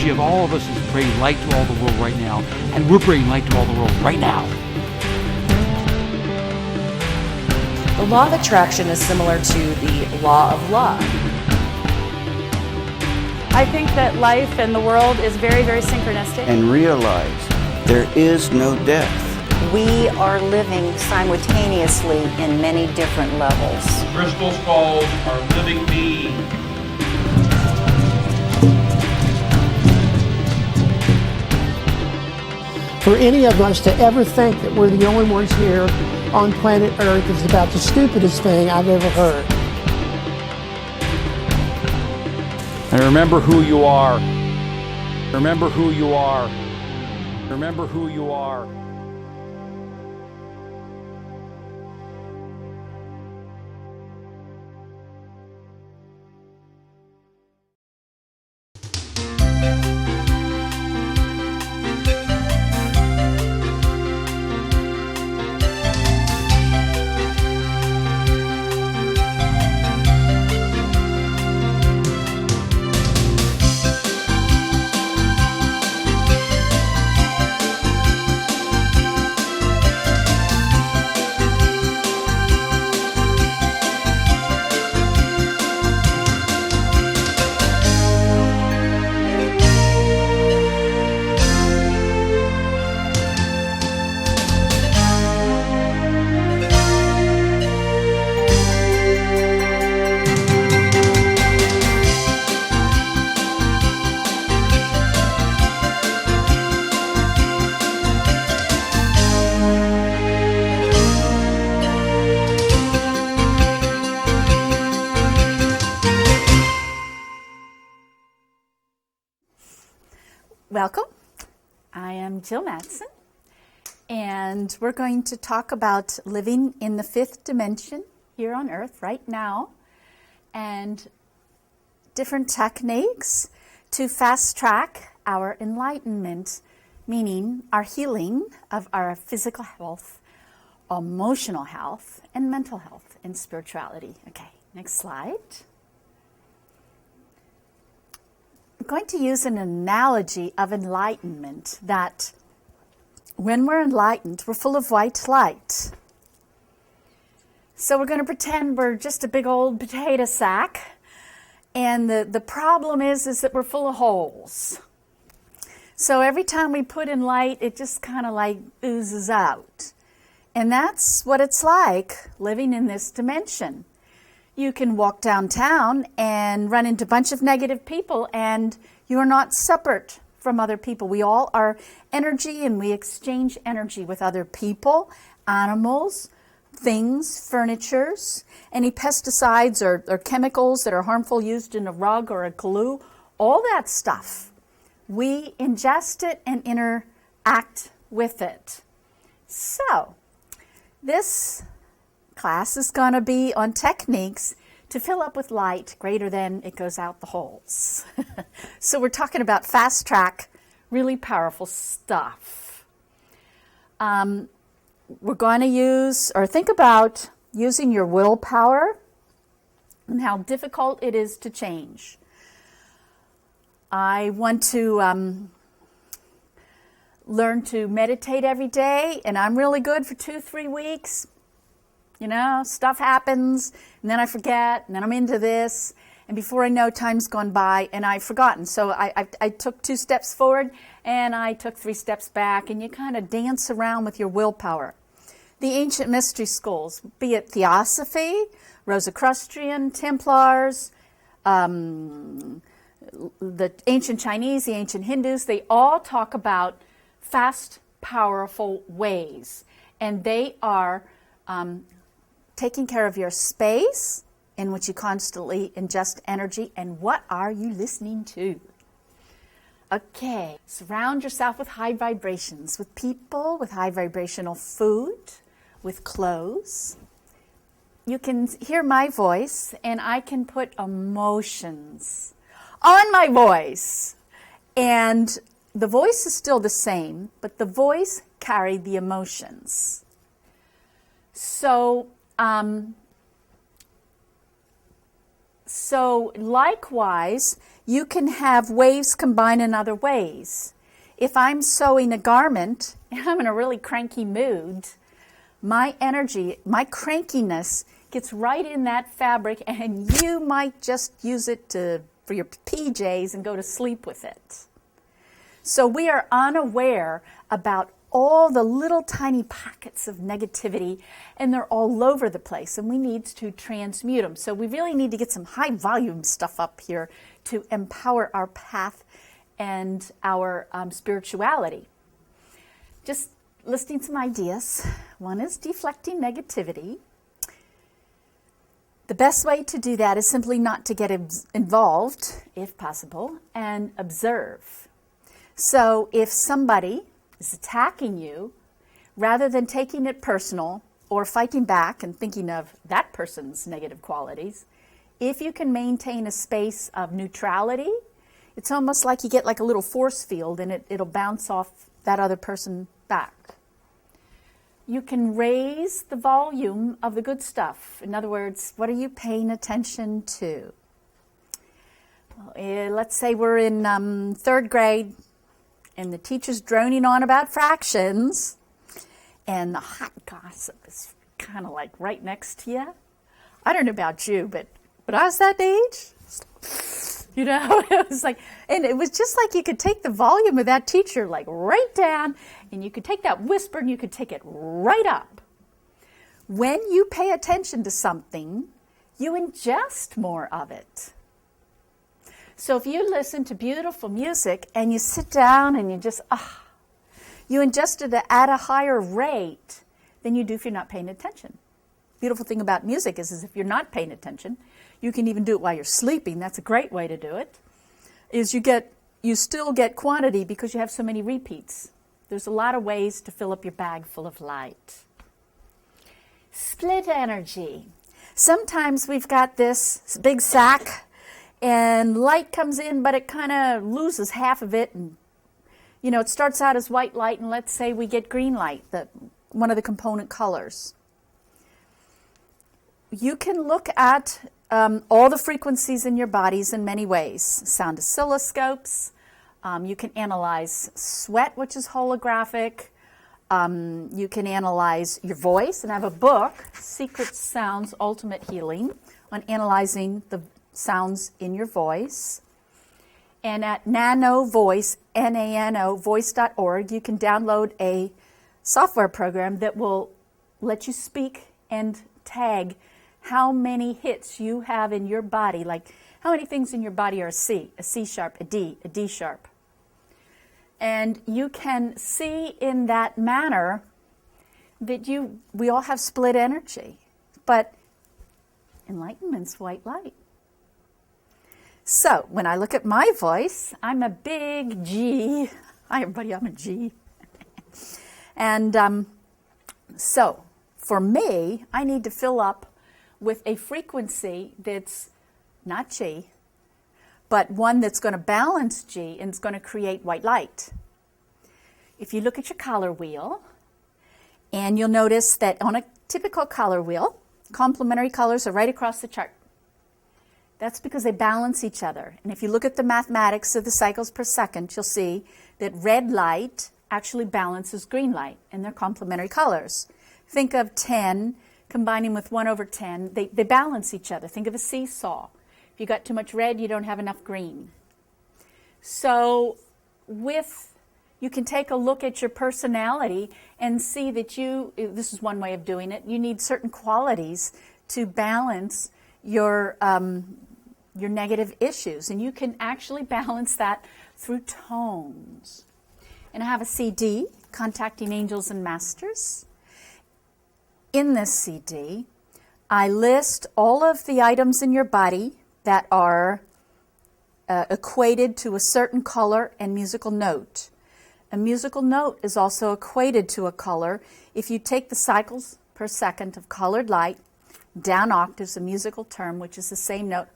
energy of all of us is bringing light to all the world right now, and we're bringing light to all the world right now. The law of attraction is similar to the law of love. I think that life and the world is very, very synchronistic. And realize there is no death. We are living simultaneously in many different levels. Crystal skulls are living beings. For any of us to ever think that we're the only ones here on planet Earth is about the stupidest thing I've ever heard. And remember who you are. Remember who you are. Remember who you are. Welcome. I am Jill Mattson, and we're going to talk about living in the fifth dimension here on Earth right now, and different techniques to fast track our enlightenment, meaning our healing of our physical health, emotional health, and mental health and spirituality. Okay, next slide. I'm going to use an analogy of enlightenment, that when we're enlightened, we're full of white light. So we're going to pretend we're just a big old potato sack, and the problem is that we're full of holes. So every time we put in light, it just kind of like oozes out. And that's what it's like living in this dimension. You can walk downtown and run into a bunch of negative people, and you're not separate from other people. We all are energy, and we exchange energy with other people, animals, things, furnitures, any pesticides or chemicals that are harmful used in a rug or a glue, all that stuff. We ingest it and interact with it. So, this class is going to be on techniques to fill up with light greater than it goes out the holes. So we're talking about fast track, really powerful stuff. We're going to use, or think about using your willpower and how difficult it is to change. I want to learn to meditate every day, and I'm really good for 2-3 weeks. You know, stuff happens, and then I forget, and then I'm into this, and before I know, time's gone by, and I've forgotten. So I took 2 steps forward, and I took 3 steps back, and you kind of dance around with your willpower. The ancient mystery schools, be it Theosophy, Rosicrucian, Templars, the ancient Chinese, the ancient Hindus, they all talk about fast, powerful ways, and they are taking care of your space in which you constantly ingest energy, and what are you listening to? Okay, surround yourself with high vibrations, with people, with high vibrational food, with clothes. You can hear my voice, and I can put emotions on my voice. And the voice is still the same, but the voice carried the emotions. So, So likewise, you can have waves combine in other ways. If I'm sewing a garment and I'm in a really cranky mood, my energy, my crankiness gets right in that fabric, and you might just use it for your PJs and go to sleep with it. So we are unaware about all the little tiny pockets of negativity, and they're all over the place, and we need to transmute them. So we really need to get some high volume stuff up here to empower our path and our spirituality. Just listing some ideas. One is deflecting negativity. The best way to do that is simply not to get involved, if possible, and observe. So if somebody is attacking you, rather than taking it personal or fighting back and thinking of that person's negative qualities, if you can maintain a space of neutrality, it's almost like you get like a little force field, and it'll bounce off that other person back. You can raise the volume of the good stuff. In other words, what are you paying attention to? Well, let's say we're in third grade, and the teacher's droning on about fractions, and the hot gossip is kind of like right next to you. I don't know about you, but I was that age. You know, it was like, and it was just like you could take the volume of that teacher like right down, and you could take that whisper and you could take it right up. When you pay attention to something, you ingest more of it. So if you listen to beautiful music and you sit down and you just, you ingest it at a higher rate than you do if you're not paying attention. Beautiful thing about music is if you're not paying attention, you can even do it while you're sleeping. That's a great way to do it. Is you still get quantity because you have so many repeats. There's a lot of ways to fill up your bag full of light. Split energy. Sometimes we've got this big sack and light comes in, but it kind of loses half of it. And, you know, it starts out as white light, and let's say we get green light, one of the component colors. You can look at all the frequencies in your bodies in many ways. Sound oscilloscopes. You can analyze sweat, which is holographic. You can analyze your voice, and I have a book, Secret Sounds, Ultimate Healing, on analyzing the sounds in your voice. And at nanovoice, N-A-N-O, voice.org, you can download a software program that will let you speak and tag how many hits you have in your body, like how many things in your body are a C sharp, a D sharp. And you can see in that manner that we all have split energy, but enlightenment's white light. So when I look at my voice, I'm a big G. Hi everybody, I'm a G. And so for me, I need to fill up with a frequency that's not G, but one that's going to balance G and it's going to create white light. If you look at your color wheel, and you'll notice that on a typical color wheel, complementary colors are right across the chart. That's because they balance each other. And if you look at the mathematics of the cycles per second, you'll see that red light actually balances green light, and they're complementary colors. Think of 10 combining with 1 over 10. They balance each other. Think of a seesaw. If you got too much red, you don't have enough green. So you can take a look at your personality and see that this is one way of doing it, you need certain qualities to balance your negative issues. And you can actually balance that through tones. And I have a CD, Contacting Angels and Masters. In this CD, I list all of the items in your body that are equated to a certain color and musical note. A musical note is also equated to a color. If you take the cycles per second of colored light, down octaves, a musical term, which is the same note,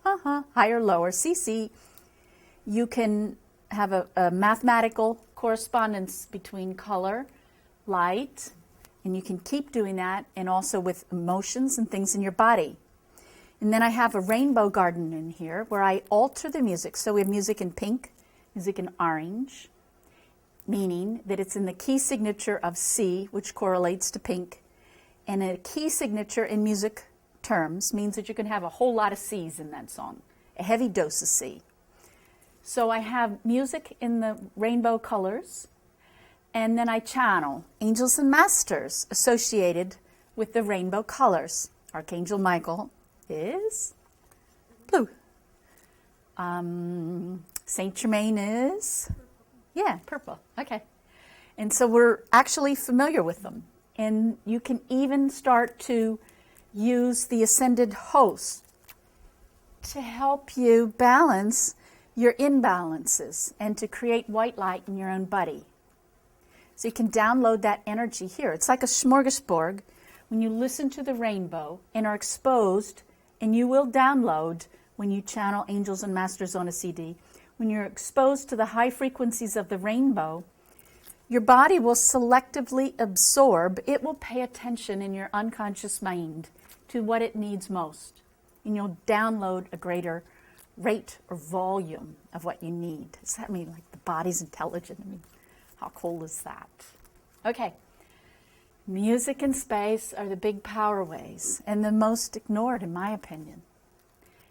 higher, lower, CC, you can have a mathematical correspondence between color, light, and you can keep doing that, and also with emotions and things in your body. And then I have a rainbow garden in here where I alter the music. So we have music in pink, music in orange, meaning that it's in the key signature of C, which correlates to pink. And a key signature in music terms means that you can have a whole lot of C's in that song, a heavy dose of C. So I have music in the rainbow colors, and then I channel angels and masters associated with the rainbow colors. Archangel Michael is blue. Saint Germain is, yeah, purple. Okay. And so we're actually familiar with them. And you can even start to use the ascended host to help you balance your imbalances and to create white light in your own body. So you can download that energy here. It's like a smorgasbord when you listen to the rainbow and are exposed, and you will download when you channel angels and masters on a CD. When you're exposed to the high frequencies of the rainbow, your body will selectively absorb. It will pay attention in your unconscious mind to what it needs most. And you'll download a greater rate or volume of what you need. Does that mean like the body's intelligent? I mean, how cool is that? Okay. Music and space are the big power ways and the most ignored, in my opinion.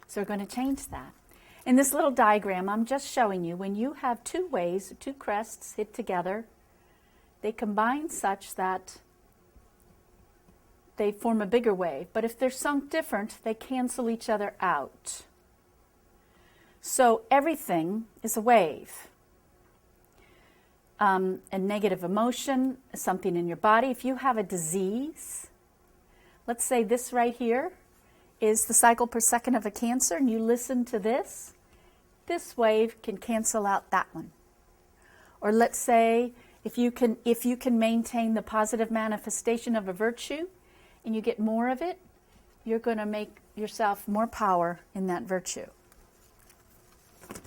So we're going to change that. In this little diagram, I'm just showing you when you have two waves, two crests hit together, they combine such that they form a bigger wave. But if they're sunk different, they cancel each other out. So everything is a wave. A negative emotion, something in your body. If you have a disease, let's say this right here is the cycle per second of a cancer, and you listen to this, this wave can cancel out that one. Or let's say if you can maintain the positive manifestation of a virtue and you get more of it, you're going to make yourself more power in that virtue.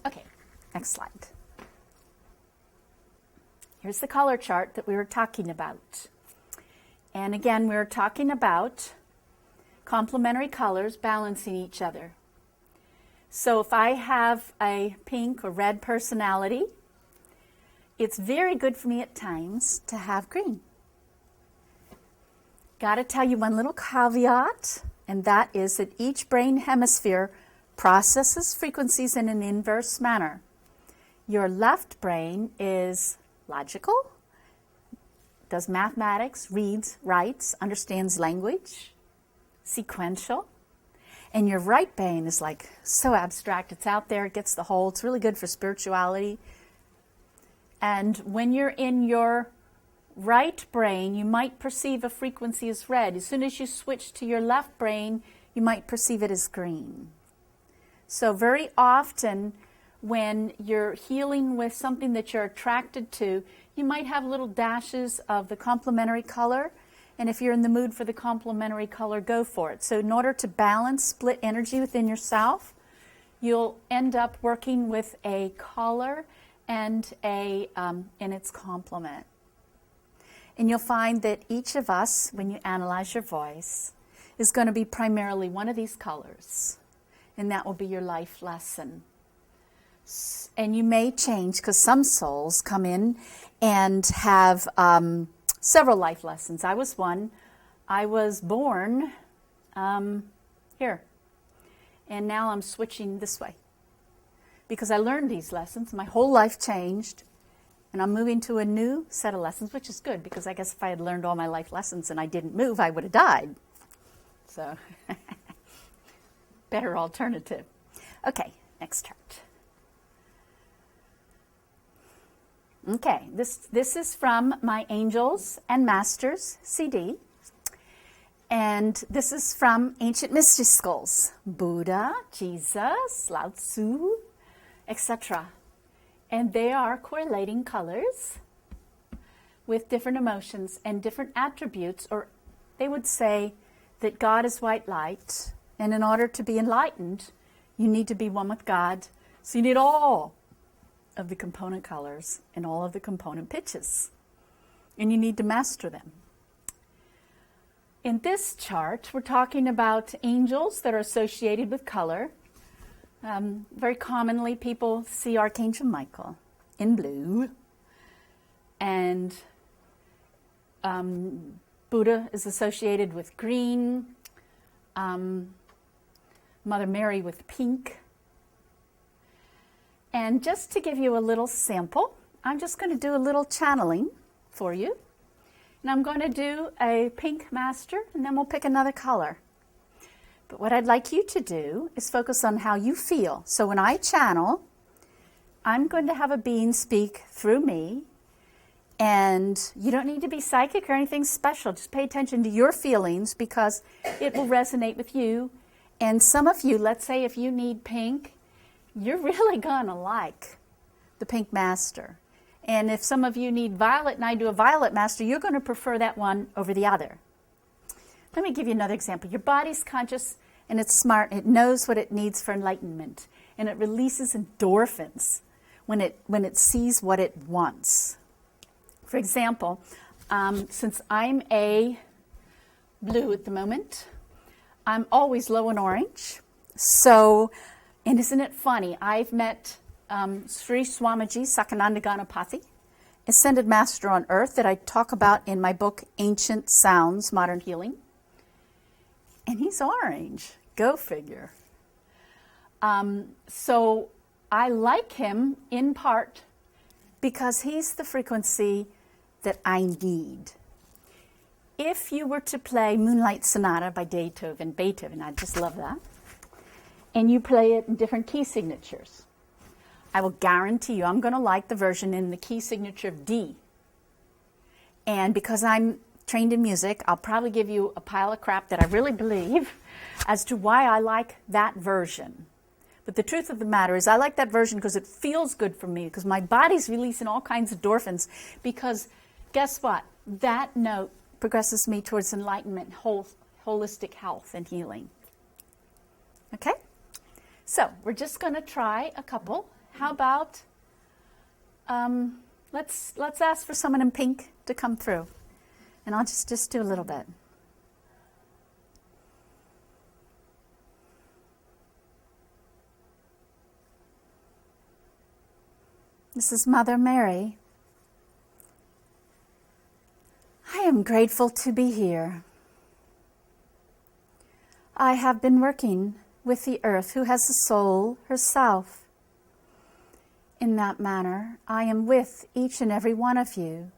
Okay, next slide. Here's the color chart that we were talking about. And again, we were talking about complementary colors balancing each other. So if I have a pink or red personality, it's very good for me at times to have green. Got to tell you one little caveat, and that is that each brain hemisphere processes frequencies in an inverse manner. Your left brain is logical, does mathematics, reads, writes, understands language, sequential. And your right brain is like so abstract. It's out there, it gets the whole. It's really good for spirituality. And when you're in your right brain, you might perceive a frequency as red. As soon as you switch to your left brain, you might perceive it as green. So very often when you're healing with something that you're attracted to, you might have little dashes of the complementary color. And if you're in the mood for the complementary color, go for it. So in order to balance split energy within yourself, you'll end up working with a color and its complement. And you'll find that each of us, when you analyze your voice, is going to be primarily one of these colors. And that will be your life lesson. And you may change, because some souls come in and have several life lessons. I was one. I was born here. And now I'm switching this way. Because I learned these lessons. My whole life changed. And I'm moving to a new set of lessons, which is good, because I guess if I had learned all my life lessons and I didn't move, I would have died. So, better alternative. Okay, next chart. Okay, this is from my Angels and Masters CD. And this is from Ancient Mystery Skulls. Buddha, Jesus, Lao Tzu, etc. And they are correlating colors with different emotions and different attributes, or they would say that God is white light, and in order to be enlightened, you need to be one with God. So you need all of the component colors and all of the component pitches, and you need to master them. In this chart, we're talking about angels that are associated with color. Very commonly, people see Archangel Michael in blue, and Buddha is associated with green, Mother Mary with pink. And just to give you a little sample, I'm just going to do a little channeling for you. And I'm going to do a pink master, and then we'll pick another color. But what I'd like you to do is focus on how you feel. So when I channel, I'm going to have a being speak through me. And you don't need to be psychic or anything special. Just pay attention to your feelings because it will resonate with you. And some of you, let's say if you need pink, you're really going to like the pink master. And if some of you need violet and I do a violet master, you're going to prefer that one over the other. Let me give you another example. Your body's conscious and it's smart. It knows what it needs for enlightenment. And it releases endorphins when it sees what it wants. For example, since I'm a blue at the moment, I'm always low in orange. So, and isn't it funny? I've met Sri Swamiji Sakananda Ganapathy, Ascended Master on Earth, that I talk about in my book, Ancient Sounds, Modern Healing. And he's orange. Go figure. So I like him in part because he's the frequency that I need. If you were to play Moonlight Sonata by Beethoven, I just love that, and you play it in different key signatures, I will guarantee you I'm going to like the version in the key signature of D. And because I'm trained in music, I'll probably give you a pile of crap that I really believe as to why I like that version. But the truth of the matter is I like that version because it feels good for me, because my body's releasing all kinds of endorphins, because guess what? That note progresses me towards enlightenment, holistic health and healing. Okay? So we're just going to try a couple. How about let's ask for someone in pink to come through. And I'll just do a little bit. This is Mother Mary. I am grateful to be here. I have been working with the earth, who has a soul herself. In that manner, I am with each and every one of you.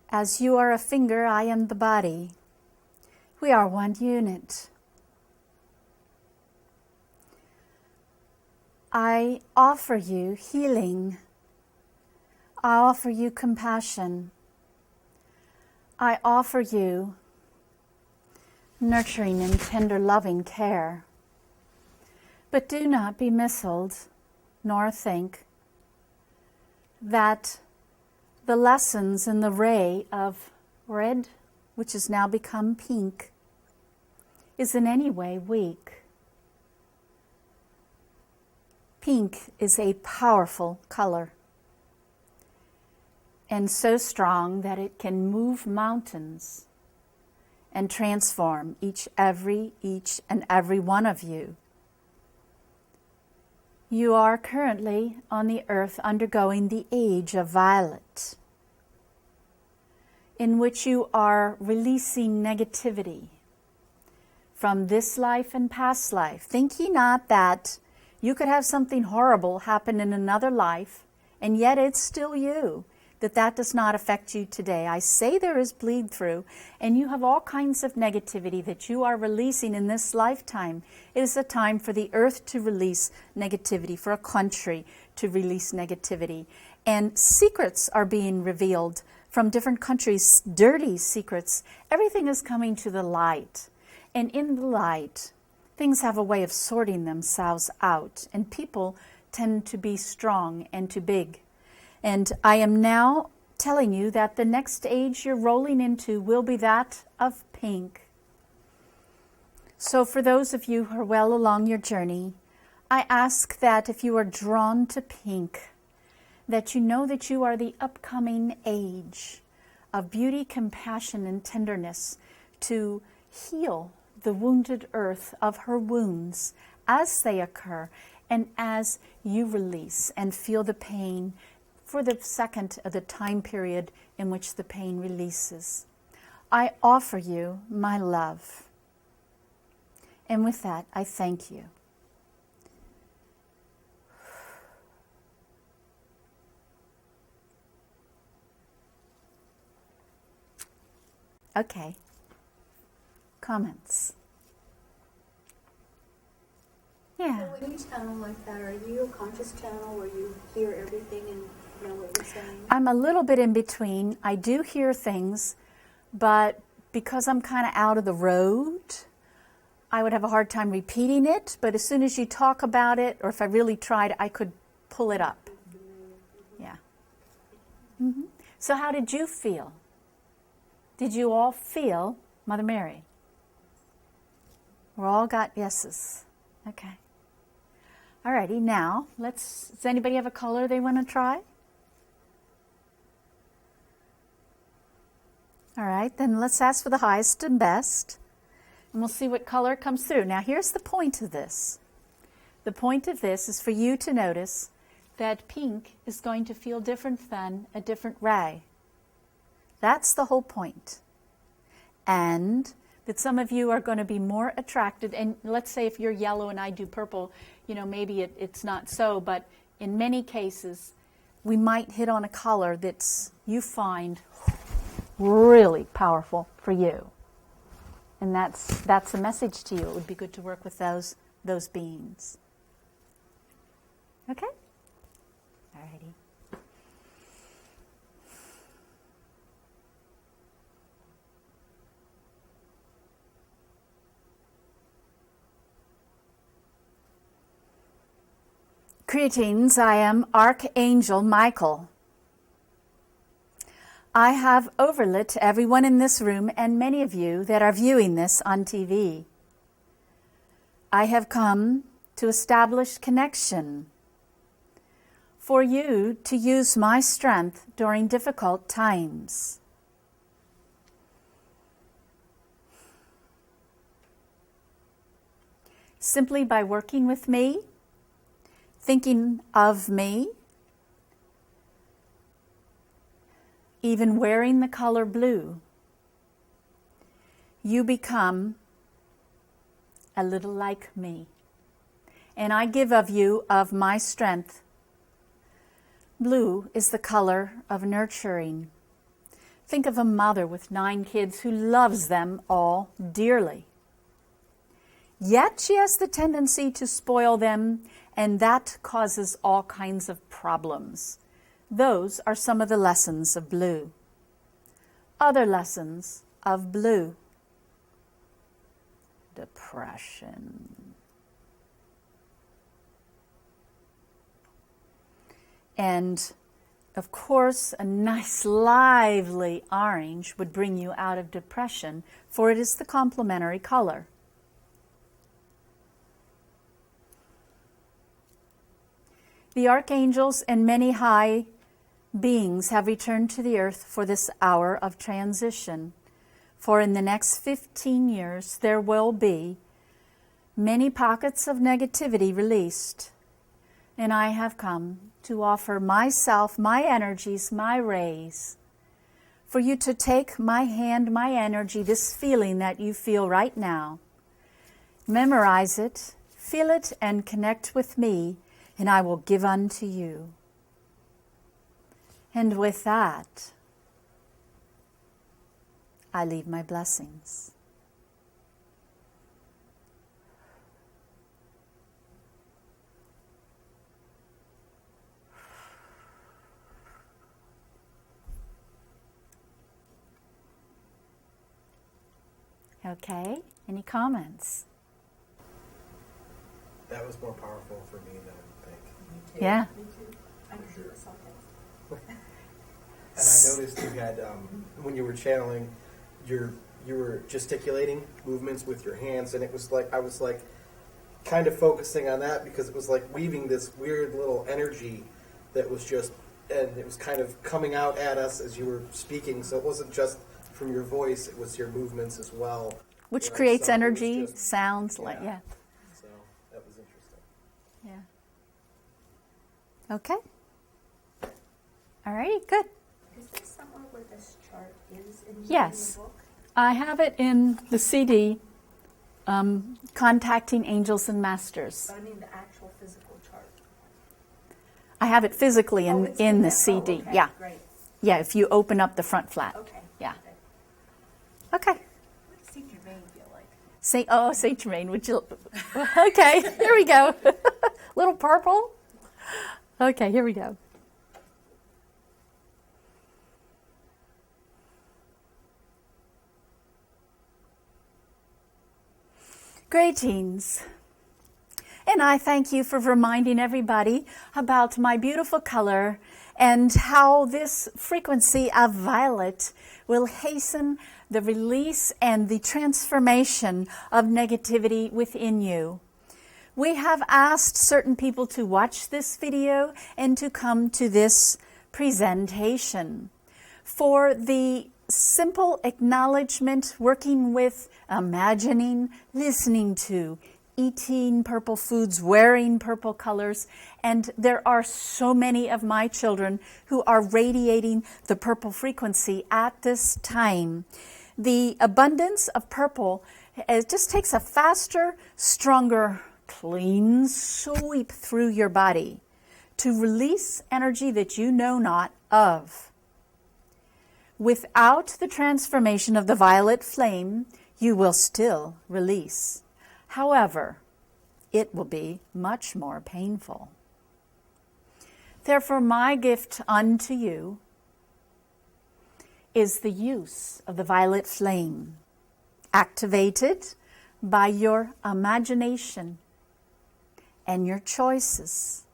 As you are a finger, I am the body. We are one unit. I offer you healing. I offer you compassion. I offer you nurturing and tender loving care. But do not be misled, nor think that the lessons in the ray of red, which has now become pink, is in any way weak. Pink is a powerful color, and so strong that it can move mountains and transform each and every one of you. You are currently on the earth undergoing the age of violet, in which you are releasing negativity from this life and past life. Think ye not that you could have something horrible happen in another life, and yet it's still you, that does not affect you today. I say there is bleed through, and you have all kinds of negativity that you are releasing in this lifetime. It is a time for the earth to release negativity, for a country to release negativity. And secrets are being revealed from different countries, dirty secrets. Everything is coming to the light. And in the light, things have a way of sorting themselves out, and people tend to be strong and too big. And I am now telling you that the next age you're rolling into will be that of pink. So for those of you who are well along your journey, I ask that if you are drawn to pink, that you know that you are the upcoming age of beauty, compassion, and tenderness to heal the wounded earth of her wounds as they occur and as you release and feel the pain for the second of the time period in which the pain releases. I offer you my love. And with that, I thank you. Okay. Comments? Yeah. So when you channel like that, are you a conscious channel where you hear everything and know what you're saying? I'm a little bit in between. I do hear things, but because I'm kind of out of the road, I would have a hard time repeating it. But as soon as you talk about it, or if I really tried, I could pull it up. Yeah. Mm-hmm. So how did you feel? Did you all feel Mother Mary? We all got yeses. Okay. Alrighty, now does anybody have a color they want to try? All right, then let's ask for the highest and best, and we'll see what color comes through. Now here's the point of this. The point of this is for you to notice that pink is going to feel different than a different ray. That's the whole point. And that some of you are going to be more attracted, and let's say if you're yellow and I do purple, maybe it's not so, but in many cases, we might hit on a color that's you find really powerful for you. And that's a message to you. It would be good to work with those beings. Okay? Alrighty. Greetings, I am Archangel Michael. I have overlit everyone in this room and many of you that are viewing this on TV. I have come to establish connection for you to use my strength during difficult times. Simply by working with me, thinking of me, even wearing the color blue, you become a little like me. And I give of you of my strength. Blue is the color of nurturing. Think of a mother with 9 kids who loves them all dearly. Yet she has the tendency to spoil them, and that causes all kinds of problems. Those are some of the lessons of blue. Other lessons of blue. Depression. And, of course, a nice, lively orange would bring you out of depression, for it is the complementary color. The archangels and many high beings have returned to the earth for this hour of transition. For in the next 15 years, there will be many pockets of negativity released. And I have come to offer myself, my energies, my rays, for you to take my hand, my energy, this feeling that you feel right now, memorize it, feel it, and connect with me, and I will give unto you. And with that, I leave my blessings. Okay, any comments? That was more powerful for me than I think. Yeah. Me too. I can do it sometimes. And I noticed you had, when you were channeling, you were gesticulating movements with your hands, and it was like, I was like kind of focusing on that because it was like weaving this weird little energy that was just and it was kind of coming out at us as you were speaking. So it wasn't just from your voice; it was your movements as well. Which What I creates saw, it was energy, just- sounds like, yeah. So that was interesting. Yeah. Okay. All righty, good. Is there somewhere where this chart is in Yes. the book? I have it in the CD, Contacting Angels and Masters. But I mean the actual physical chart. I have it physically Oh, in, it's in the there. CD. Oh, okay. Yeah. Great. Yeah, if you open up the front flap. Okay. Yeah. Okay. Okay. What does Saint Germain feel like? Saint Germain, would you? Okay, here we go. Little purple. Okay, here we go. Greetings. And I thank you for reminding everybody about my beautiful color and how this frequency of violet will hasten the release and the transformation of negativity within you. We have asked certain people to watch this video and to come to this presentation for the simple acknowledgement, working with, imagining, listening to, eating purple foods, wearing purple colors, and there are so many of my children who are radiating the purple frequency at this time. The abundance of purple, it just takes a faster, stronger, clean sweep through your body to release energy that you know not of. Without the transformation of the violet flame, you will still release. However, it will be much more painful. Therefore, my gift unto you is the use of the violet flame, activated by your imagination and your choices,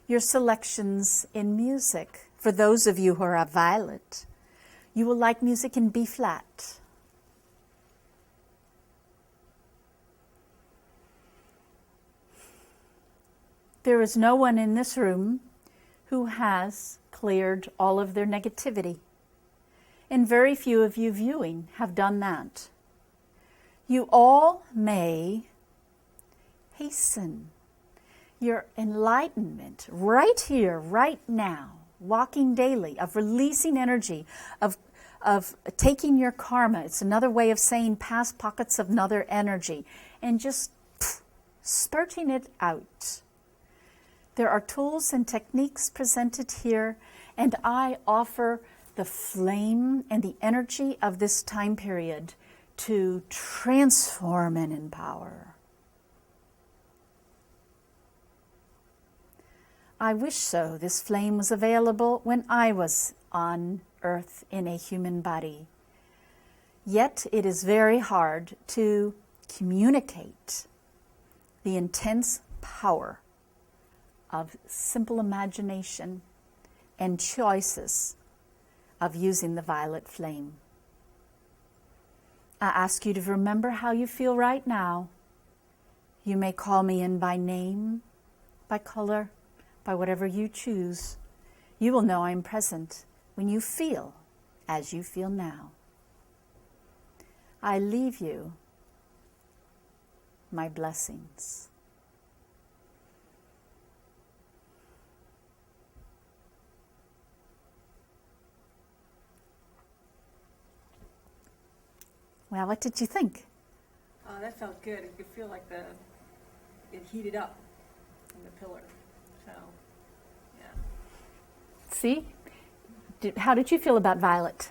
your selections in music. For those of you who are violet, you will like music in B flat. There is no one in this room who has cleared all of their negativity. And very few of you viewing have done that. You all may hasten your enlightenment right here, right now, walking daily, of releasing energy, of taking your karma. It's another way of saying past pockets of another energy, and just spurting it out. There are tools and techniques presented here, and I offer the flame and the energy of this time period to transform and empower. I wish so. This flame was available when I was on earth in a human body. Yet it is very hard to communicate the intense power of simple imagination and choices of using the violet flame. I ask you to remember how you feel right now. You may call me in by name, by color, by whatever you choose. You will know I'm present when you feel as you feel now. I leave you my blessings. Well, what did you think? That felt good. You could feel like it heated up in the pillar. So, yeah. See? How did you feel about violet?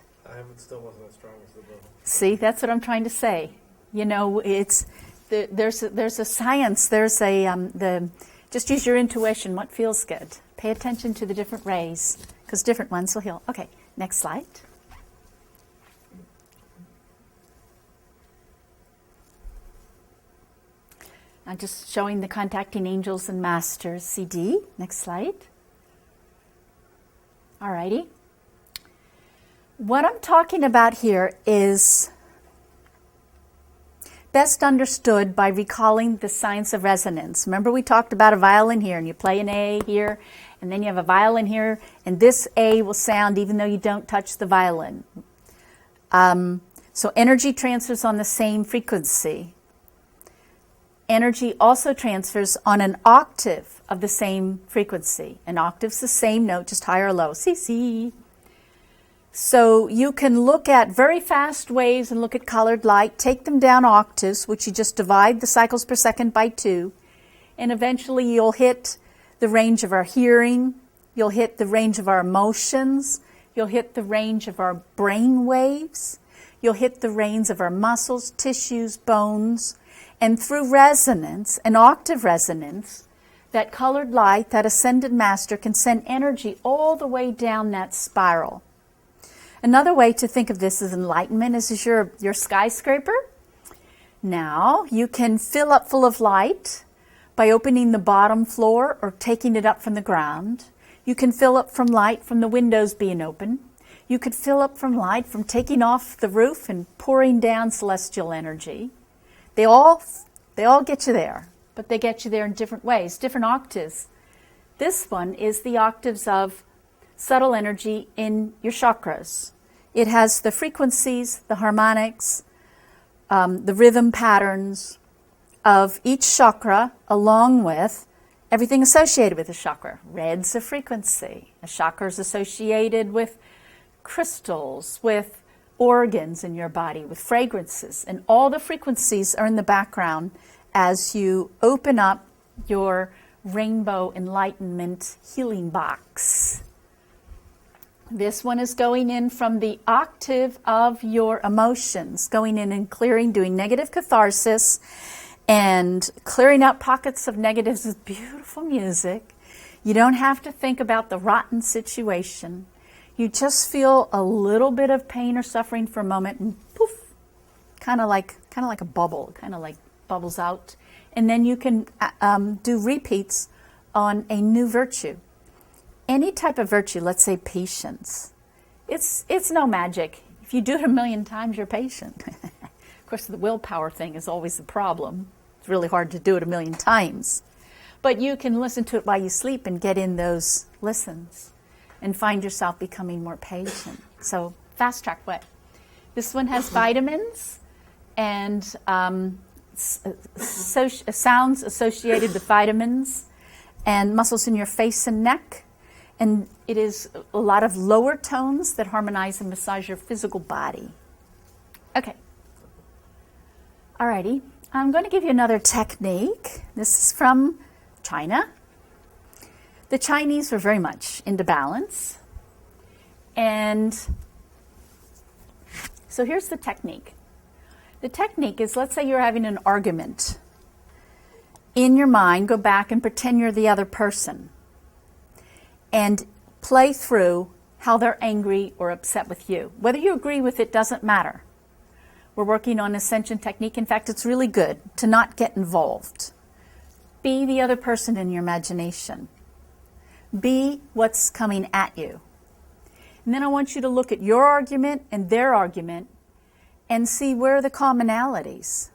Still wasn't as strong as the book. See, that's what I'm trying to say. You know, it's there's a science. There's a just use your intuition. What feels good? Pay attention to the different rays, because different ones will heal. Okay, next slide. I'm just showing the Contacting Angels and Masters CD. Next slide. Alrighty. What I'm talking about here is best understood by recalling the science of resonance. Remember we talked about a violin here, and you play an A here, And then you have a violin here, and this A will sound even though you don't touch the violin. So energy transfers on the same frequency. Energy also transfers on an octave of the same frequency. An octave's the same note, just higher or low. C, C. So you can look at very fast waves and look at colored light, take them down octaves, which you just divide the cycles per second by 2, and eventually you'll hit the range of our hearing, you'll hit the range of our emotions, you'll hit the range of our brain waves, you'll hit the range of our muscles, tissues, bones, and through resonance, an octave resonance, that colored light, that ascended master can send energy all the way down that spiral. Another way to think of this as enlightenment is your skyscraper. Now you can fill up full of light by opening the bottom floor or taking it up from the ground. You can fill up from light from the windows being open. You could fill up from light from taking off the roof and pouring down celestial energy. They all get you there, but they get you there in different ways, different octaves. This one is the octaves of subtle energy in your chakras. It has the frequencies, the harmonics, the rhythm patterns of each chakra, along with everything associated with the chakra. Red's a frequency. A chakra is associated with crystals, with organs in your body, with fragrances, and all the frequencies are in the background as you open up your rainbow enlightenment healing box. This one is going in from the octave of your emotions, going in and clearing, doing negative catharsis and clearing out pockets of negatives with beautiful music. You don't have to think about the rotten situation. You just feel a little bit of pain or suffering for a moment and poof, kind of like a bubble, kind of like bubbles out. And then you can do repeats on a new virtue. Any type of virtue, let's say patience, it's no magic. If you do it 1,000,000 times, you're patient. Of course, the willpower thing is always the problem. It's really hard to do it 1,000,000 times. But you can listen to it while you sleep and get in those listens and find yourself becoming more patient. So, fast track way. This one has vitamins and sounds associated with vitamins and muscles in your face and neck. And it is a lot of lower tones that harmonize and massage your physical body. Okay. Alrighty. I'm going to give you another technique. This is from China. The Chinese were very much into balance. And so here's the technique. The technique is, let's say you're having an argument. In your mind, go back and pretend you're the other person. And play through how they're angry or upset with you. Whether you agree with it doesn't matter. We're working on ascension technique. In fact, it's really good to not get involved. Be the other person in your imagination. Be what's coming at you. And then I want you to look at your argument and their argument and see where are the commonalities.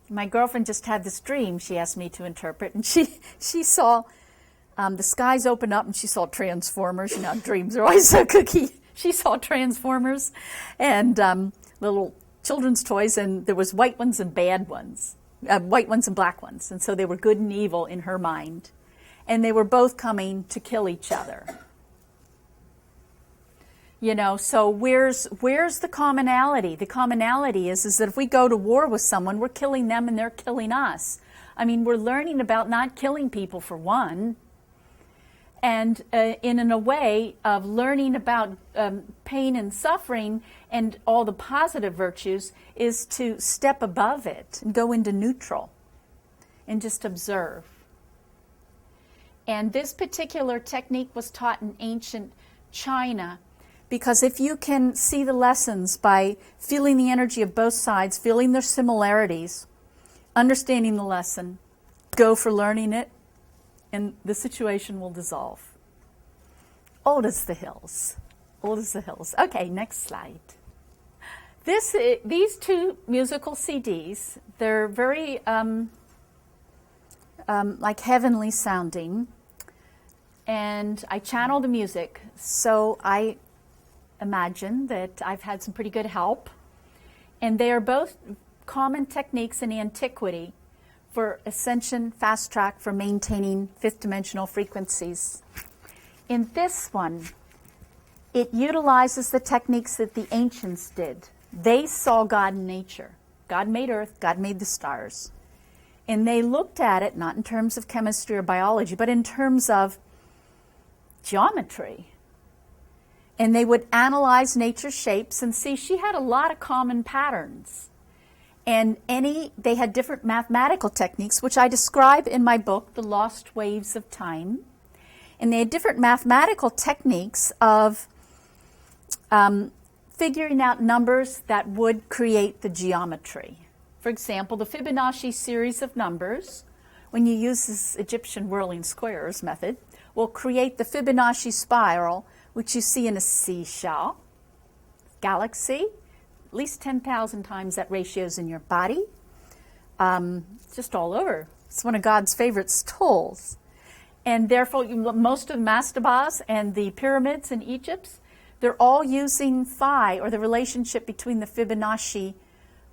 My girlfriend just had this dream she asked me to interpret, and she saw the skies open up and she saw Transformers. You know, dreams are always so cookie. She saw Transformers and little children's toys, and there was white ones and bad ones, white ones and black ones. And so they were good and evil in her mind. And they were both coming to kill each other. You know, so where's the commonality? The commonality is that if we go to war with someone, we're killing them and they're killing us. I mean, we're learning about not killing people, for one, and in a way of learning about pain and suffering and all the positive virtues is to step above it and go into neutral and just observe. And this particular technique was taught in ancient China, because if you can see the lessons by feeling the energy of both sides, feeling their similarities, understanding the lesson, go for learning it, and the situation will dissolve. Old as the hills. Old as the hills. Okay, next slide. These two musical CDs, they're very like heavenly sounding, and I channel the music. So I imagine that I've had some pretty good help, and they are both common techniques in antiquity for ascension, fast track, for maintaining fifth dimensional frequencies. In this one, it utilizes the techniques that the ancients did. They saw God in nature. God made earth, God made the stars. And they looked at it not in terms of chemistry or biology, but in terms of geometry. And they would analyze nature's shapes and see she had a lot of common patterns. And they had different mathematical techniques, which I describe in my book, The Lost Waves of Time. And they had different mathematical techniques of figuring out numbers that would create the geometry. For example, the Fibonacci series of numbers, when you use this Egyptian whirling squares method, will create the Fibonacci spiral, which you see in a seashell, galaxy, at least 10,000 times that ratio is in your body, just all over. It's one of God's favorite tools. And therefore, most of the mastabas and the pyramids in Egypt, they're all using phi, or the relationship between the Fibonacci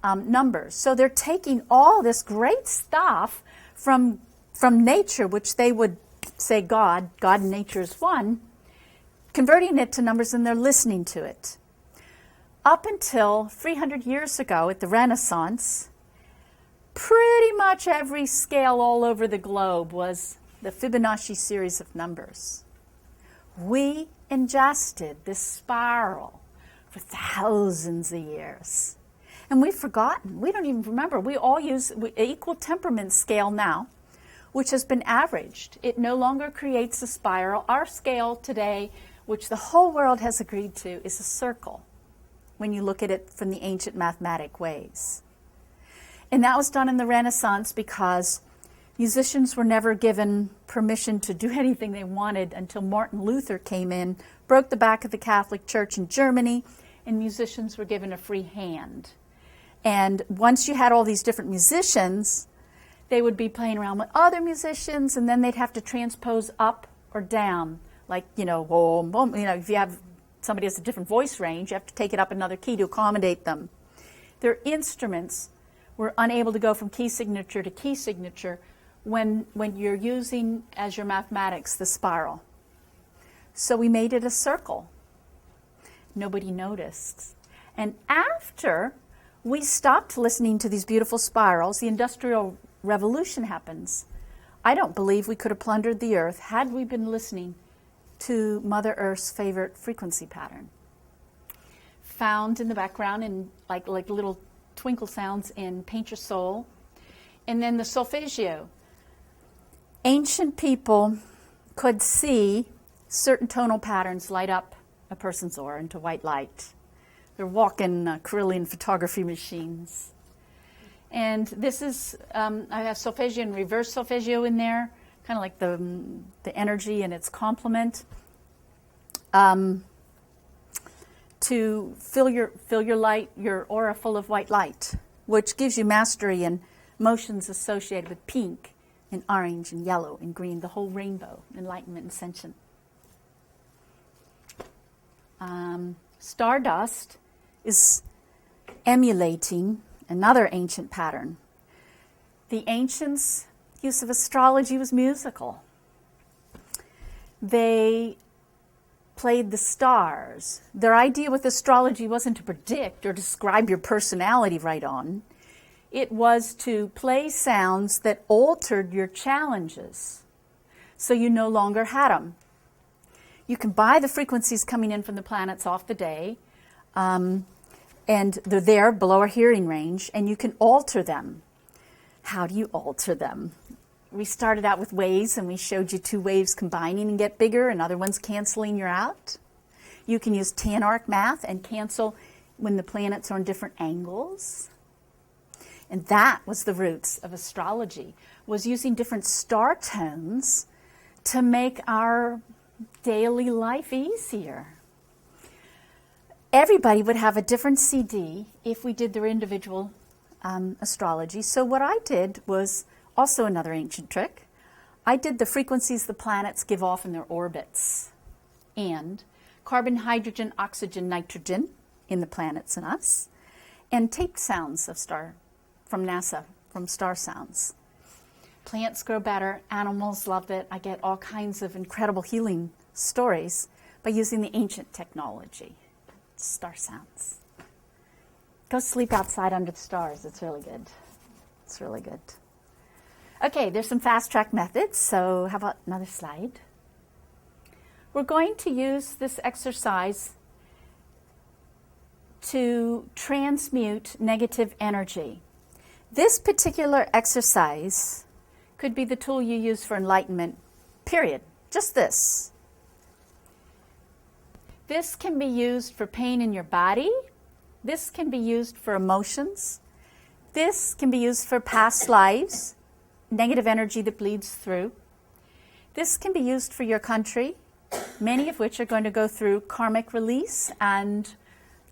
numbers. So they're taking all this great stuff from nature, which they would say God and nature is one, converting it to numbers, and they're listening to it. Up until 300 years ago at the Renaissance, pretty much every scale all over the globe was the Fibonacci series of numbers. We ingested this spiral for thousands of years. And we've forgotten. We don't even remember. We all use equal temperament scale now, which has been averaged. It no longer creates a spiral. Our scale today, which the whole world has agreed to, is a circle when you look at it from the ancient mathematic ways. And that was done in the Renaissance because musicians were never given permission to do anything they wanted until Martin Luther came in, broke the back of the Catholic Church in Germany, and musicians were given a free hand. And once you had all these different musicians, they would be playing around with other musicians, and then they'd have to transpose up or down. Like, if you have somebody has a different voice range, you have to take it up another key to accommodate them. Their instruments were unable to go from key signature to key signature when you're using, as your mathematics, the spiral. So we made it a circle. Nobody noticed. And after we stopped listening to these beautiful spirals, the Industrial Revolution happens. I don't believe we could have plundered the earth had we been listening to Mother Earth's favorite frequency pattern. Found in the background in like little twinkle sounds in Paint Your Soul. And then the solfeggio. Ancient people could see certain tonal patterns light up a person's aura into white light. They're walking Carillion photography machines. And this is, I have solfeggio and reverse solfeggio in there, kind of like the energy and its complement, to fill your light, your aura full of white light, which gives you mastery and motions associated with pink and orange and yellow and green, the whole rainbow, enlightenment and ascension. Stardust is emulating another ancient pattern. The ancients' use of astrology was musical. They played the stars. Their idea with astrology wasn't to predict or describe your personality right on. It was to play sounds that altered your challenges so you no longer had them. You can buy the frequencies coming in from the planets off the day, and they're there below our hearing range, and you can alter them. How do you alter them? We started out with waves, and we showed you two waves combining and get bigger, and other ones canceling you out. You can use tan-arc math and cancel when the planets are on different angles. And that was the roots of astrology, was using different star tones to make our daily life easier. Everybody would have a different CD if we did their individual astrology. So what I did was Also another ancient trick. I did the frequencies the planets give off in their orbits, and carbon, hydrogen, oxygen, nitrogen in the planets and us, and taped sounds of from NASA, from star sounds. Plants grow better, animals love it. I get all kinds of incredible healing stories by using the ancient technology, star sounds. Go sleep outside under the stars. It's really good. It's really good. Okay, there's some fast track methods, so how about another slide? We're going to use this exercise to transmute negative energy. This particular exercise could be the tool you use for enlightenment, period. Just this. This can be used for pain in your body. This can be used for emotions. This can be used for past lives, negative energy that bleeds through. This can be used for your country, many of which are going to go through karmic release and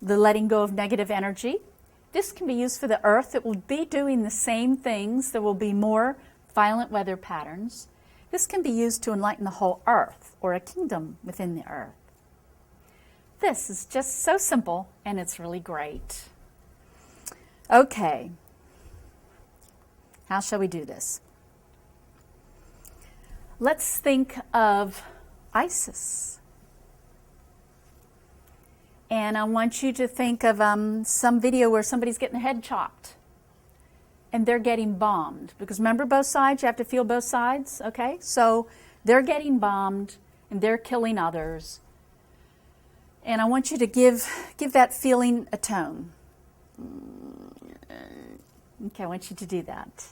the letting go of negative energy. This can be used for the earth. It will be doing the same things. There will be more violent weather patterns. This can be used to enlighten the whole earth or a kingdom within the earth. This is just so simple, and it's really great. Okay. How shall we do this? Let's think of Isis. And I want you to think of some video where somebody's getting their head chopped and they're getting bombed. Because remember, both sides, you have to feel both sides, okay? So they're getting bombed and they're killing others. And I want you to give that feeling a tone. Okay, I want you to do that.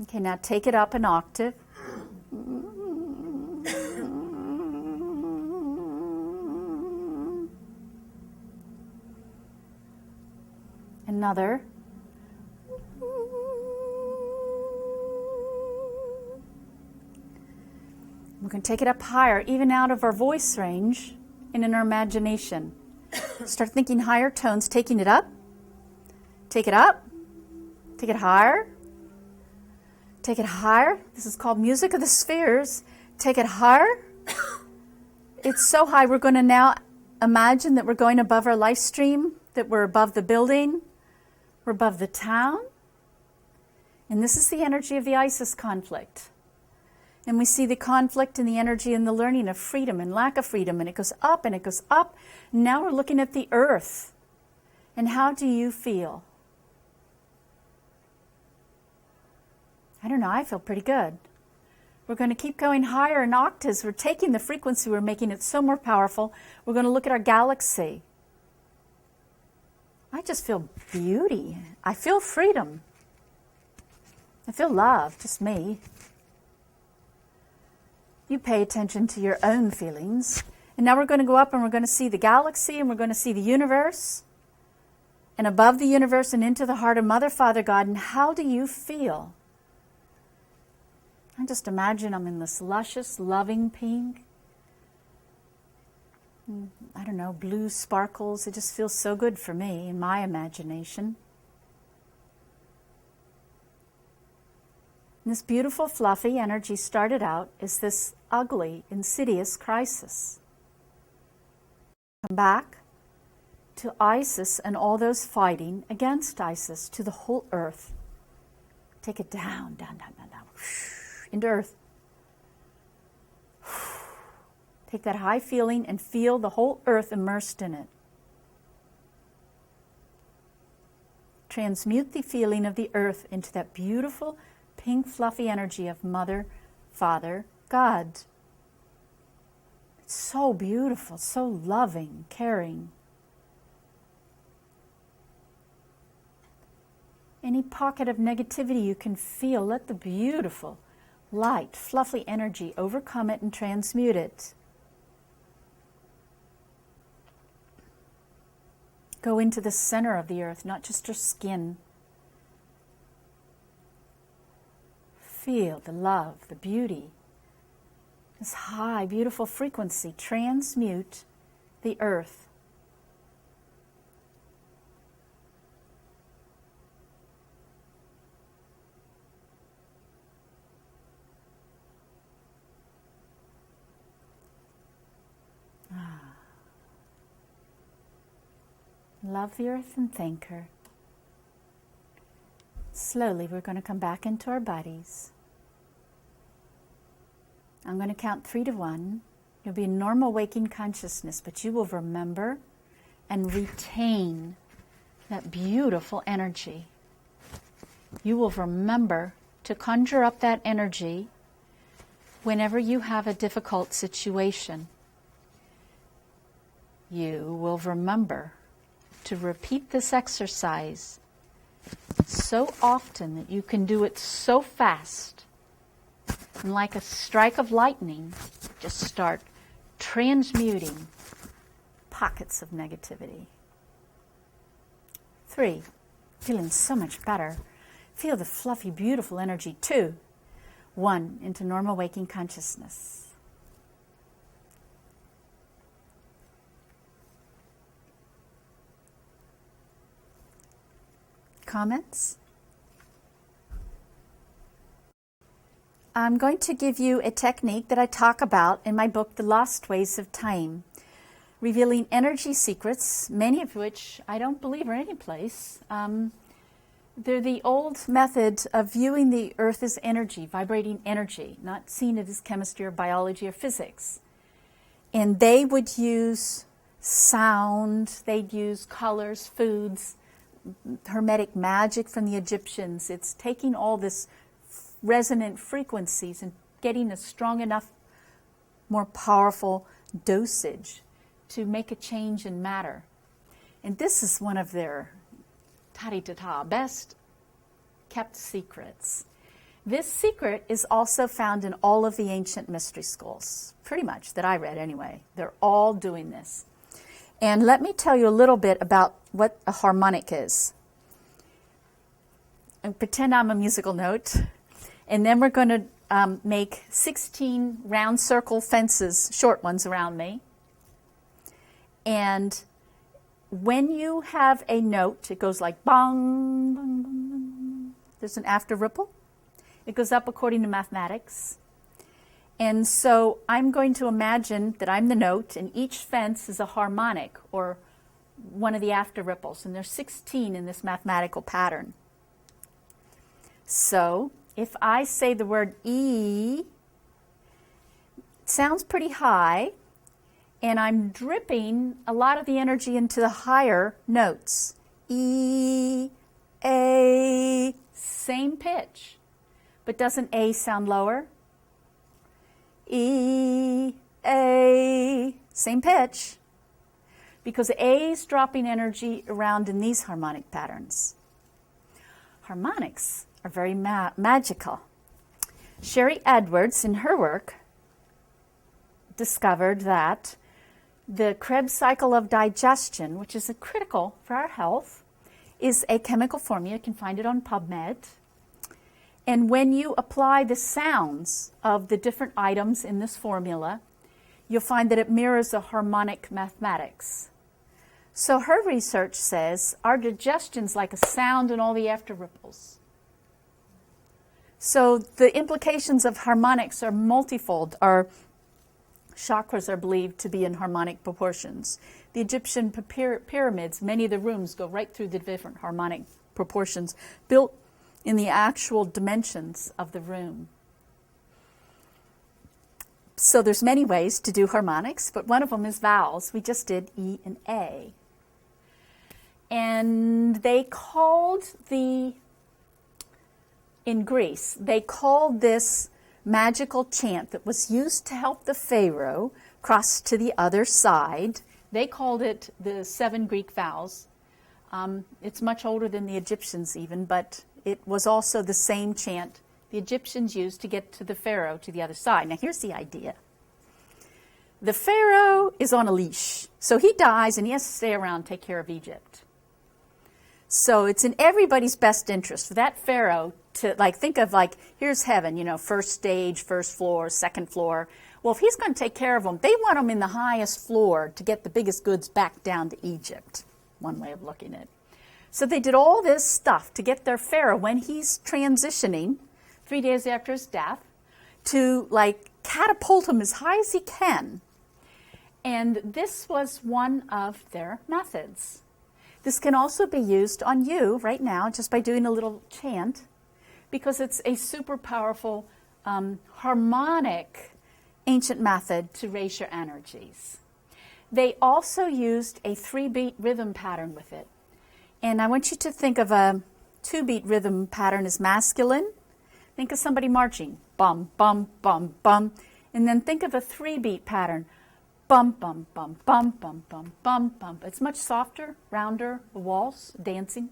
Okay, now take it up an octave. Another. We're going to take it up higher, even out of our voice range and in our imagination. Start thinking higher tones, taking it up. Take it up. Take it higher. Take it higher. This is called music of the spheres. Take it higher. It's so high, we're going to now imagine that we're going above our life stream, that we're above the building, we're above the town. And this is the energy of the Isis conflict. And we see the conflict and the energy and the learning of freedom and lack of freedom, and it goes up and it goes up. Now we're looking at the earth. And how do you feel? I don't know, I feel pretty good. We're going to keep going higher in octaves. We're taking the frequency, we're making it so more powerful. We're going to look at our galaxy. I just feel beauty. I feel freedom. I feel love, just me. You pay attention to your own feelings. And now we're going to go up and we're going to see the galaxy and we're going to see the universe. And above the universe and into the heart of Mother, Father, God. And how do you feel? I just imagine I'm in this luscious, loving pink. I don't know, blue sparkles. It just feels so good for me in my imagination. And this beautiful, fluffy energy started out as this ugly, insidious crisis. Come back to Isis and all those fighting against Isis, to the whole earth. Take it down, down, down, down, down, into earth. Take that high feeling and feel the whole earth immersed in it. Transmute the feeling of the earth into that beautiful, pink, fluffy energy of Mother, Father, God. It's so beautiful, so loving, caring. Any pocket of negativity you can feel, let the beautiful, light, fluffy energy overcome it and transmute it. Go into the center of the earth, not just your skin. Feel the love, the beauty, this high, beautiful frequency. Transmute the earth. Love the earth and thank her. Slowly, we're going to come back into our bodies. I'm going to count 3 to 1. You'll be in normal waking consciousness, but you will remember and retain that beautiful energy. You will remember to conjure up that energy whenever you have a difficult situation. You will remember to repeat this exercise so often that you can do it so fast. And like a strike of lightning, just start transmuting pockets of negativity. 3, feeling so much better. Feel the fluffy, beautiful energy. 2, 1, into normal waking consciousness. Comments? I'm going to give you a technique that I talk about in my book, The Lost Ways of Time, revealing energy secrets, many of which I don't believe are any place. They're the old method of viewing the earth as energy, vibrating energy, not seeing it as chemistry or biology or physics. And they would use sound, they'd use colors, foods, Hermetic magic from the Egyptians. It's taking all this resonant frequencies and getting a strong enough, more powerful dosage to make a change in matter. And this is one of their best kept secrets. This secret is also found in all of the ancient mystery schools, pretty much, that I read anyway. They're all doing this. And let me tell you a little bit about what a harmonic is. And pretend I'm a musical note. And then we're going to make 16 round circle fences, short ones around me. And when you have a note, it goes like bong, bong, bong, bong. There's an after ripple. It goes up according to mathematics. And so I'm going to imagine that I'm the note, and each fence is a harmonic, or one of the after ripples. And there's 16 in this mathematical pattern. So if I say the word E, it sounds pretty high, and I'm dripping a lot of the energy into the higher notes. E, A, same pitch. But doesn't A sound lower? E, A, same pitch. Because A is dropping energy around in these harmonic patterns. Harmonics are very magical. Sherry Edwards, in her work, discovered that the Krebs cycle of digestion, which is critical for our health, is a chemical formula. You can find it on PubMed. And when you apply the sounds of the different items in this formula, you'll find that it mirrors the harmonic mathematics. So her research says our digestion's like a sound and all the after ripples. So the implications of harmonics are multifold. Our chakras are believed to be in harmonic proportions. The Egyptian pyramids, many of the rooms go right through the different harmonic proportions, built in the actual dimensions of the room. So there's many ways to do harmonics, but one of them is vowels. We just did E and A. And they called in Greece, they called this magical chant that was used to help the Pharaoh cross to the other side. They called it the 7 Greek vowels. It's much older than the Egyptians even, but it was also the same chant the Egyptians used to get to the Pharaoh to the other side. Now here's the idea. The Pharaoh is on a leash. So he dies and he has to stay around and take care of Egypt. So it's in everybody's best interest for that Pharaoh to think of here's heaven, first stage, first floor, second floor. Well, if he's going to take care of them, they want them in the highest floor to get the biggest goods back down to Egypt. One way of looking at it. So they did all this stuff to get their pharaoh, when he's transitioning 3 days after his death, to like catapult him as high as he can. And this was one of their methods. This can also be used on you right now just by doing a little chant, because it's a super powerful harmonic ancient method to raise your energies. They also used a 3-beat rhythm pattern with it. And I want you to think of a 2-beat rhythm pattern as masculine. Think of somebody marching, bum, bum, bum, bum. And then think of a 3-beat pattern, bum, bum, bum, bum, bum, bum, bum, bum. It's much softer, rounder, a waltz, dancing.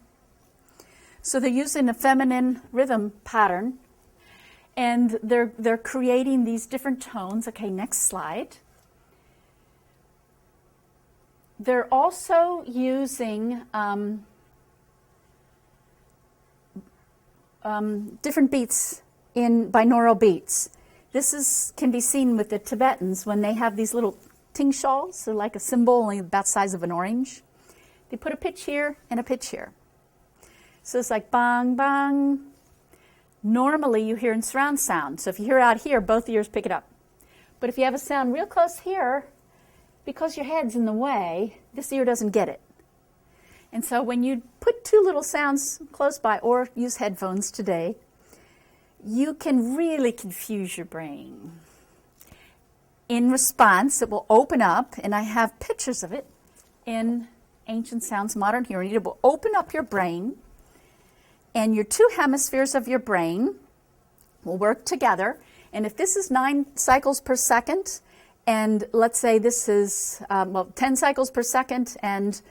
So they're using a feminine rhythm pattern, and they're creating these different tones. Okay, next slide. They're also using different beats in binaural beats. This can be seen with the Tibetans when they have these little ting shawls. They're like a cymbal, only about the size of an orange. They put a pitch here and a pitch here. So it's like bang, bang. Normally you hear in surround sound. So if you hear out here, both ears pick it up. But if you have a sound real close here, because your head's in the way, this ear doesn't get it. And so when you put two little sounds close by, or use headphones today, you can really confuse your brain. In response, it will open up, and I have pictures of it in Ancient Sounds, Modern Hearing. It will open up your brain, and your two hemispheres of your brain will work together. And if this is 9 cycles per second, and let's say this is 10 cycles per second and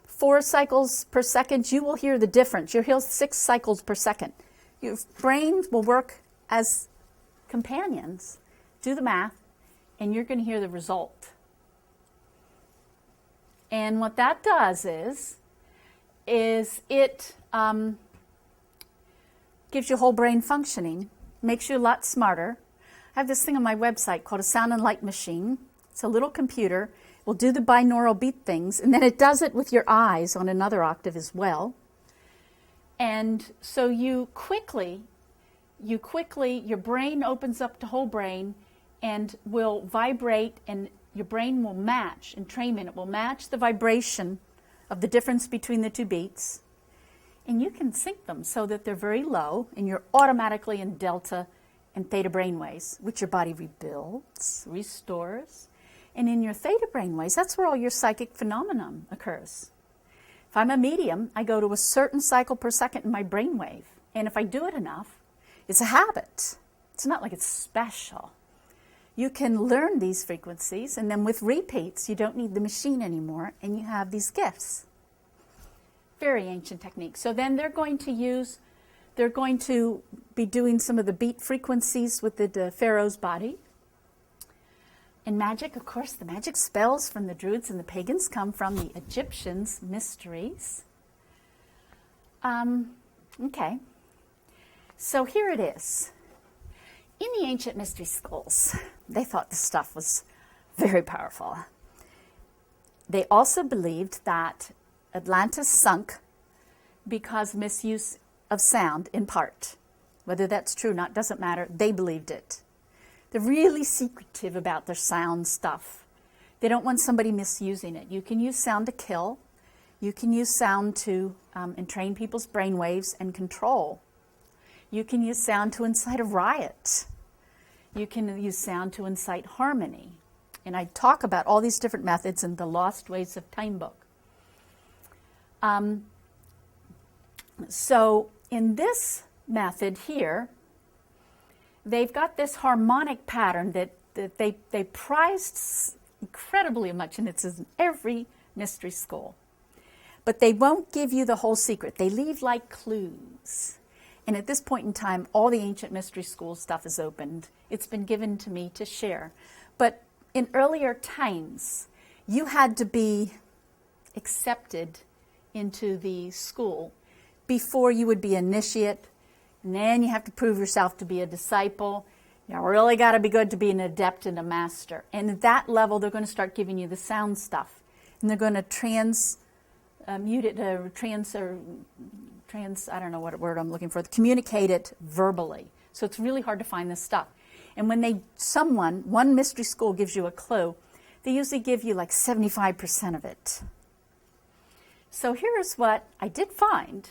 4 cycles per second, you will hear the difference. You'll hear 6 cycles per second. Your brains will work as companions. Do the math, and you're going to hear the result. And what that does is it gives your whole brain functioning, makes you a lot smarter. I have this thing on my website called a sound and light machine. It's a little computer. It will do the binaural beat things, and then it does it with your eyes on another octave as well. And so your brain opens up the whole brain and will vibrate, and your brain will match, entrainment, it will match the vibration of the difference between the two beats. And you can sync them so that they're very low, and you're automatically in delta and theta brainwaves, which your body rebuilds, restores. And in your theta brainwaves, that's where all your psychic phenomenon occurs. If I'm a medium, I go to a certain cycle per second in my brainwave. And if I do it enough, it's a habit. It's not like it's special. You can learn these frequencies, and then with repeats, you don't need the machine anymore, and you have these gifts. Very ancient technique. So then they're going to be doing some of the beat frequencies with the pharaoh's body. In magic, of course, the magic spells from the Druids and the pagans come from the Egyptians' mysteries. Okay. So here it is. In the ancient mystery schools, they thought this stuff was very powerful. They also believed that Atlantis sunk because of misuse of sound in part. Whether that's true or not doesn't matter. They believed it. They're really secretive about their sound stuff. They don't want somebody misusing it. You can use sound to kill. You can use sound to entrain people's brainwaves and control. You can use sound to incite a riot. You can use sound to incite harmony. And I talk about all these different methods in the Lost Ways of Time book. So in this method here, they've got this harmonic pattern that they prized incredibly much, and it's in every mystery school. But they won't give you the whole secret. They leave like clues. And at this point in time, all the ancient mystery school stuff is opened. It's been given to me to share. But in earlier times, you had to be accepted into the school before you would be initiate. And then you have to prove yourself to be a disciple. You really got to be good to be an adept and a master. And at that level, they're going to start giving you the sound stuff. And they're going to transmute it, I don't know what word I'm looking for, communicate it verbally. So it's really hard to find this stuff. And when one mystery school gives you a clue, they usually give you like 75% of it. So here's what I did find.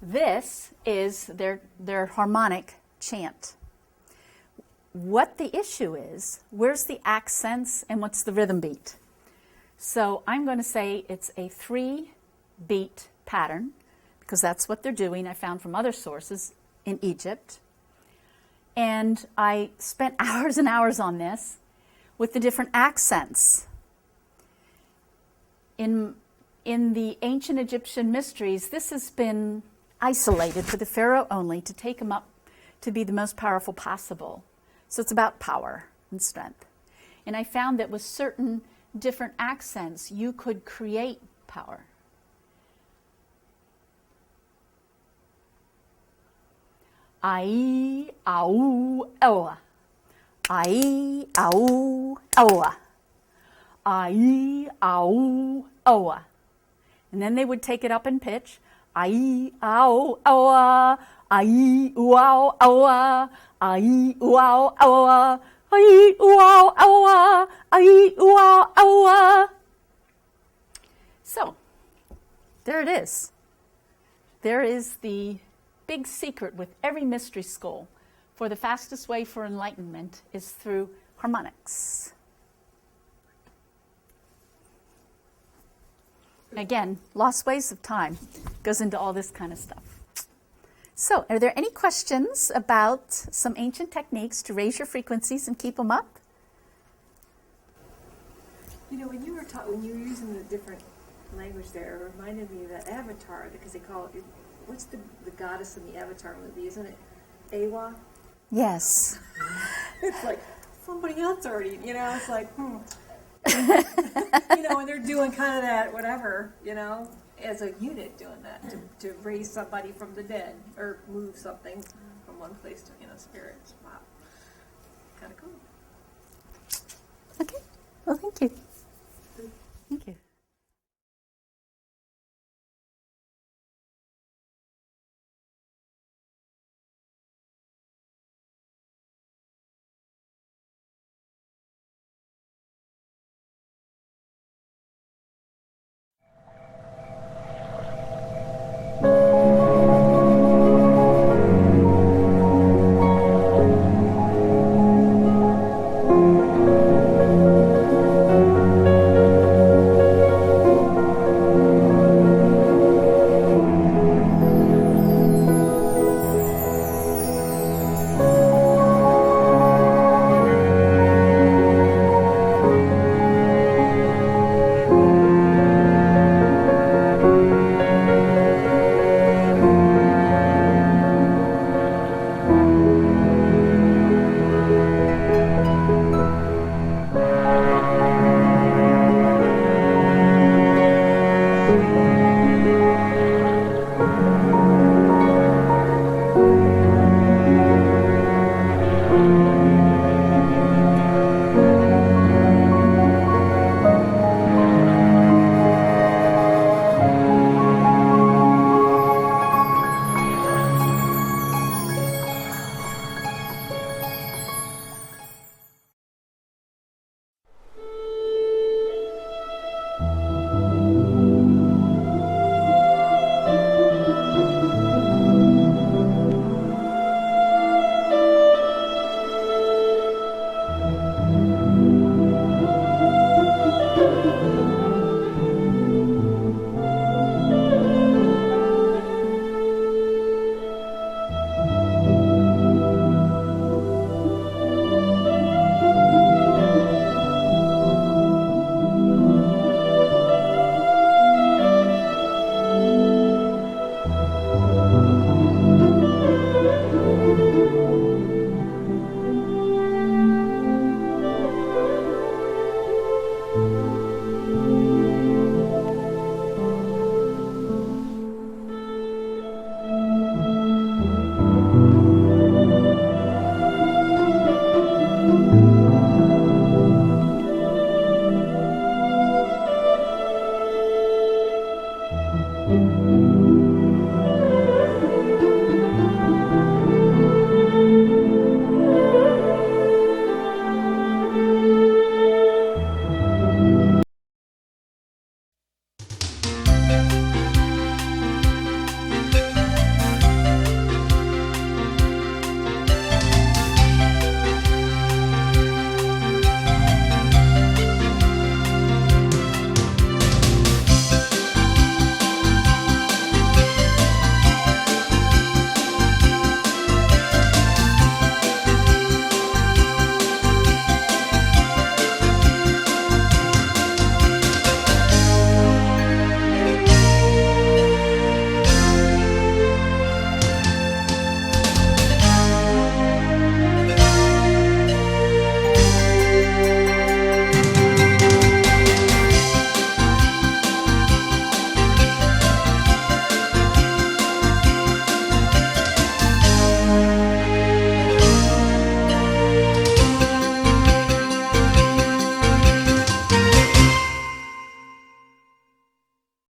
This is their harmonic chant. What the issue is, where's the accents and what's the rhythm beat? So I'm going to say it's a 3-beat pattern, because that's what they're doing, I found from other sources in Egypt. And I spent hours and hours on this with the different accents. In the ancient Egyptian mysteries, this has been isolated for the pharaoh only to take him up to be the most powerful possible. So it's about power and strength. And I found that with certain different accents, you could create power. Ai, au, oa. Ai, au, oa. Ai, au, oa. And then they would take it up in pitch. Ai, au, oa. Ai, wow, oa. Ai, wow, oa. Ai, wow, oa. Ai, wow, oa. So, there it is. There is the big secret with every mystery school for the fastest way for enlightenment is through harmonics. Again, lost ways of time goes into all this kind of stuff. So, are there any questions about some ancient techniques to raise your frequencies and keep them up? You know, when you were using the different language there, it reminded me of that Avatar, because they call it, what's the goddess in the Avatar movie, isn't it? Awa? Yes. It's like somebody else already, it's like, and they're doing kind of that, whatever, as a unit doing that, to raise somebody from the dead, or move something from one place to, spirits. Wow. Kind of cool. Okay. Well, thank you.